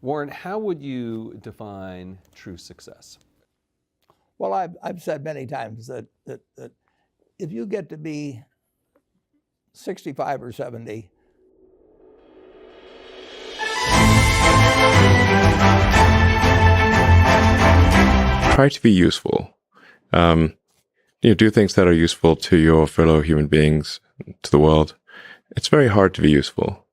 Warren, how would you define true success? Well, I've said many times that if you get to be 65 or 70, try to be useful. Do things that are useful to your fellow human beings, to the world. It's very hard to be useful.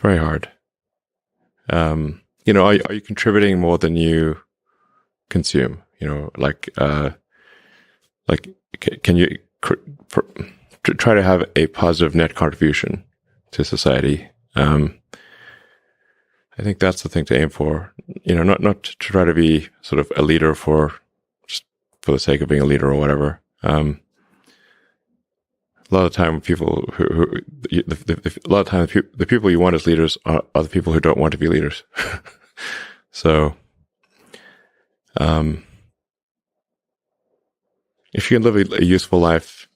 Very hard. Are you contributing more than you consume? Can you try to have a positive net contribution to society? I think that's the thing to aim for. Not to try to be sort of a leader just for the sake of being a leader or whatever. A lot of the time, the people you want as leaders are the people who don't want to be leaders. So, if you can live a useful life,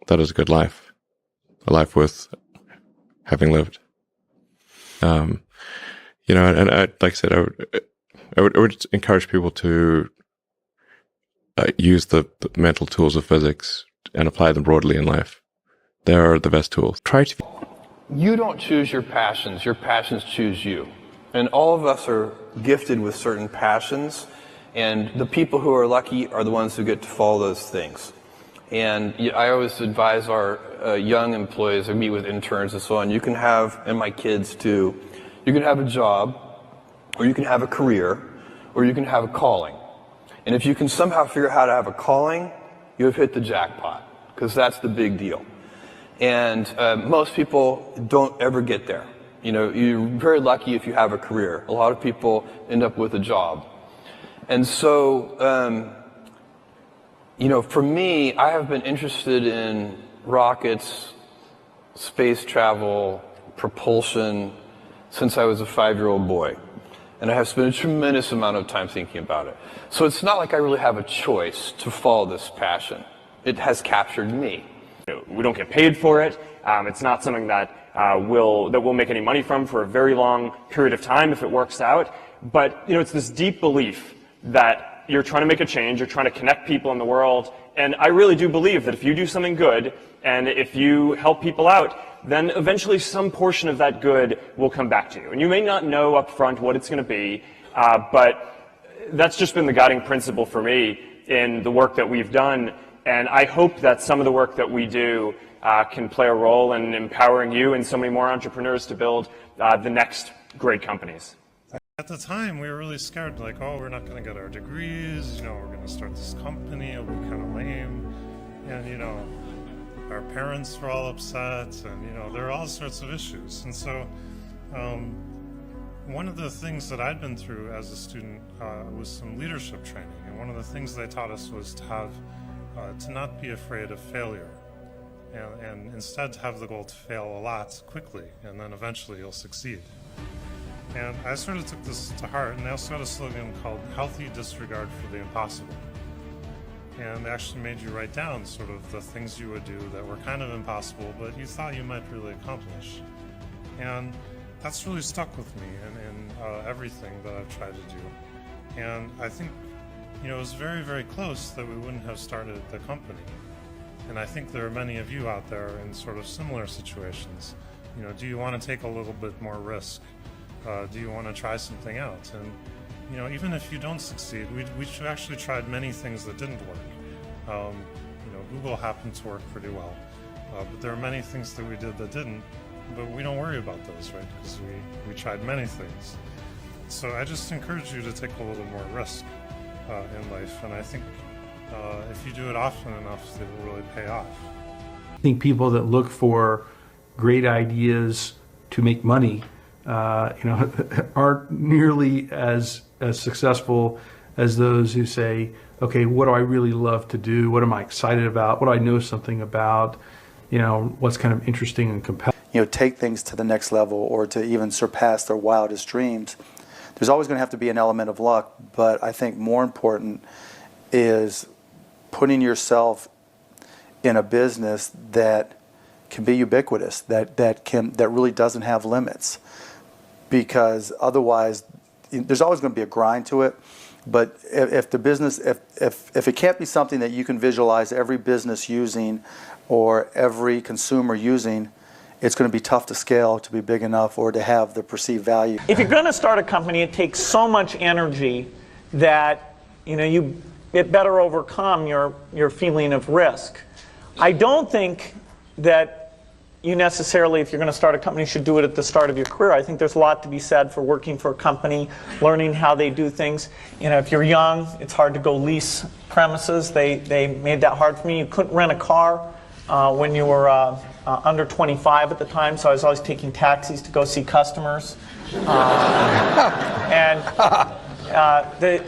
that is a good life, a life worth having lived. And like I said, I would encourage people to use the mental tools of physics and apply them broadly in life. They're the best tools. You don't choose your passions choose you. And all of us are gifted with certain passions, and the people who are lucky are the ones who get to follow those things. And I always advise our young employees, I meet with interns and so on, you can have, and my kids too, you can have a job, or you can have a career, or you can have a calling. And if you can somehow figure out how to have a calling, you have hit the jackpot, because that's the big deal. And most people don't ever get there. You're very lucky if you have a career. A lot of people end up with a job. And so, for me, I have been interested in rockets, space travel, propulsion, since I was a 5-year-old boy. And I have spent a tremendous amount of time thinking about it. So it's not like I really have a choice to follow this passion. It has captured me. We don't get paid for it. It's not something that we'll make any money from for a very long period of time if it works out. But it's this deep belief that you're trying to make a change, you're trying to connect people in the world, and I really do believe that if you do something good and if you help people out, then eventually some portion of that good will come back to you. And you may not know up front what it's going to be, but that's just been the guiding principle for me in the work that we've done. And I hope that some of the work that we do can play a role in empowering you and so many more entrepreneurs to build the next great companies. At the time, we were really scared, like, oh, we're not going to get our degrees, we're going to start this company, it'll be kind of lame. And, our parents were all upset, and, there are all sorts of issues. And so, one of the things that I'd been through as a student was some leadership training. And one of the things they taught us was to not be afraid of failure. And instead to have the goal to fail a lot quickly, and then eventually you'll succeed. And I sort of took this to heart, and they also had a slogan called Healthy Disregard for the Impossible. And they actually made you write down sort of the things you would do that were kind of impossible, but you thought you might really accomplish. And that's really stuck with me in everything that I've tried to do. And I think, it was very, very close that we wouldn't have started the company. And I think there are many of you out there in sort of similar situations. Do you want to take a little bit more risk? Do you want to try something out? And even if you don't succeed, we actually tried many things that didn't work. Google happened to work pretty well, but there are many things that we did that didn't. But we don't worry about those, right? Because we tried many things. So I just encourage you to take a little more risk in life, and I think if you do it often enough, it will really pay off. I think people that look for great ideas to make money, aren't nearly as successful as those who say, okay, what do I really love to do? What am I excited about? What do I know something about? What's kind of interesting and compelling? Take things to the next level or to even surpass their wildest dreams. There's always going to have to be an element of luck, but I think more important is putting yourself in a business that can be ubiquitous, that really doesn't have limits, because otherwise there's always going to be a grind to it. But if the business, if it can't be something that you can visualize every business using or every consumer using, it's going to be tough to scale to be big enough or to have the perceived value. If you're going to start a company, it takes so much energy that it better overcome your feeling of risk. I don't think that you necessarily, if you're going to start a company, should do it at the start of your career. I think there's a lot to be said for working for a company, learning how they do things. If you're young, it's hard to go lease premises. They made that hard for me. You couldn't rent a car when you were under 25 at the time, so I was always taking taxis to go see customers. The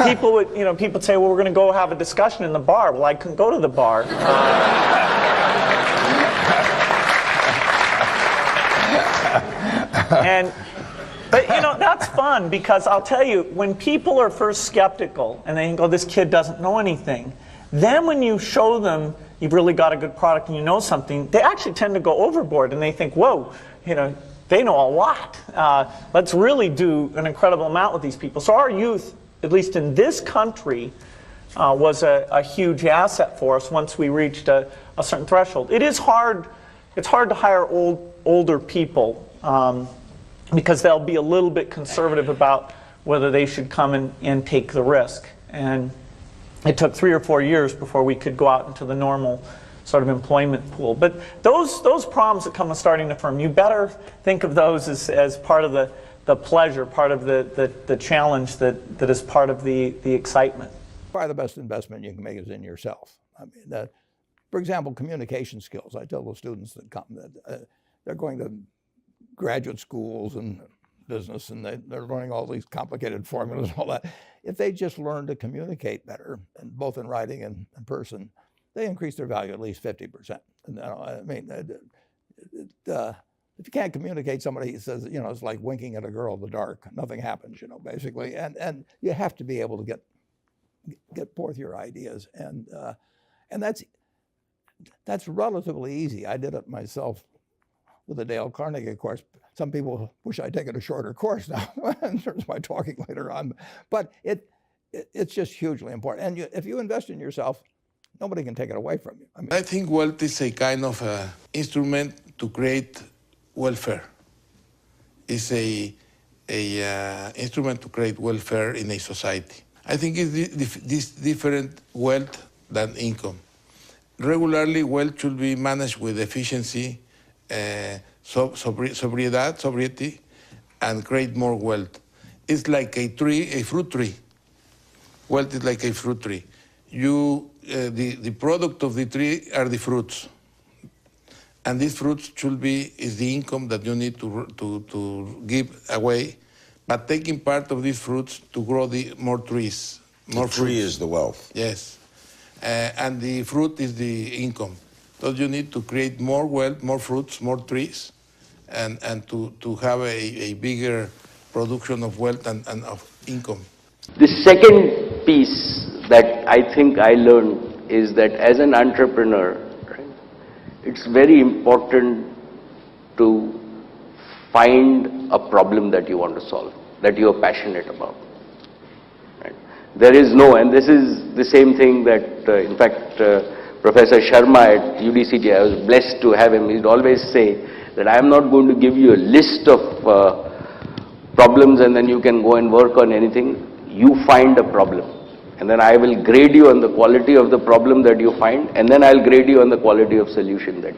people would, people would say, well, we're going to go have a discussion in the bar. Well, I couldn't go to the bar. But that's fun, because I'll tell you, when people are first skeptical and they think, oh, this kid doesn't know anything, then when you show them you've really got a good product and you know something, they actually tend to go overboard and they think, whoa, they know a lot. Let's really do an incredible amount with these people. So our youth, at least in this country, was a huge asset for us once we reached a certain threshold. It's hard to hire older people because they'll be a little bit conservative about whether they should come and take the risk. And it took 3 or 4 years before we could go out into the normal sort of employment pool. But those problems that come with starting a firm, you better think of those as part of the pleasure, part of the challenge that is part of the excitement. Probably the best investment you can make is in yourself. I mean, for example, communication skills. I tell the students that come that they're going to graduate schools and business, and they're learning all these complicated formulas and all that. If they just learn to communicate better, and both in writing and in person, they increase their value at least 50%. And, I mean, if you can't communicate, somebody says, it's like winking at a girl in the dark. Nothing happens, basically. And you have to be able to get forth your ideas, and that's relatively easy. I did it myself with the Dale Carnegie course. Some people wish I'd taken a shorter course now in terms of my talking later on. But it's just hugely important. And if you invest in yourself, nobody can take it away from you. I think wealth is a kind of instrument to create welfare. It's a instrument to create welfare in a society. I think it's different wealth than income. Regularly, wealth should be managed with efficiency, sobriety, and create more wealth. It's like a fruit tree. Wealth is like a fruit tree. The product of the tree are the fruits, and these fruits is the income that you need to give away, but taking part of these fruits to grow more trees, more fruits. The tree is the wealth. Yes, and the fruit is the income. So you need to create more wealth, more fruits, more trees, and to have a bigger production of wealth and of income. The second piece that I think I learned is that as an entrepreneur, right, it's very important to find a problem that you want to solve, that you are passionate about. Right? There is and this is the same thing that, in fact, Professor Sharma at UDCG, I was blessed to have him. He'd always say that I am not going to give you a list of problems and then you can go and work on anything. You find a problem, and then I will grade you on the quality of the problem that you find, and then I'll grade you on the quality of solution that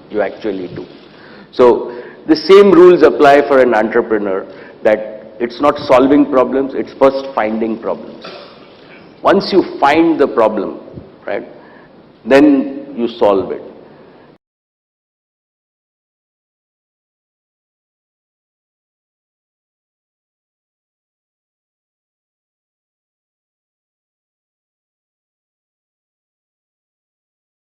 you actually do. So the same rules apply for an entrepreneur, that it's not solving problems, it's first finding problems. Once you find the problem, right, then you solve it.